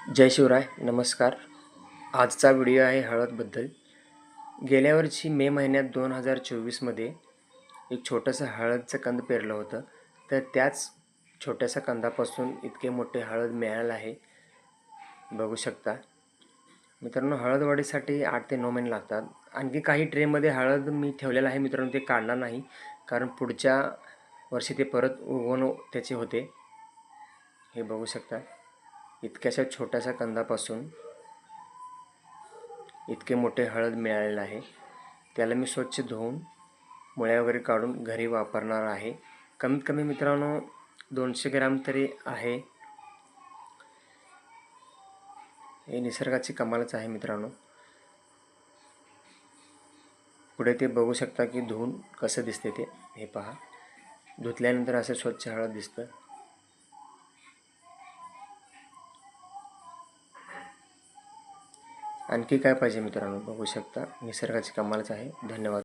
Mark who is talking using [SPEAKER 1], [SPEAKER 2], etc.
[SPEAKER 1] जय शिवराय, नमस्कार. आजचा व्हिडिओ आहे हळदबद्दल. गेल्या वर्षी मे महिन्यात 2024मध्ये एक छोटंसं हळदचं कंद पेरलं होतं. तर त्याच छोट्याशा कंदापासून इतके मोठे हळद मिळालं आहे, बघू शकता. मित्रांनो, हळद वाढीसाठी 8 ते 9 महिने लागतात. आणखी काही ट्रेमध्ये हळद मी ठेवलेलं आहे मित्रांनो, ते काढणार नाही, कारण पुढच्या वर्षी ते परत उगवण त्याचे होते. हे बघू शकता, इतक्याशा छोट्याशा कंदापासून इतके मोठे हळद मिळालेलं आहे. त्याला मी स्वच्छ धुवून मुळ्या वगैरे काढून घरी वापरणार आहे. कमीत कमी मित्रांनो 200 ग्रॅम तरी आहे. हे निसर्गाची कमालच आहे मित्रांनो. पुढे ते बघू शकता की धुवून कसं दिसते ते. हे पहा, धुतल्यानंतर असं स्वच्छ हळद दिसतं. आणखी काय पाहिजे मित्रांनो, बघू शकता. निसर्गाची कमालच आहे. धन्यवाद.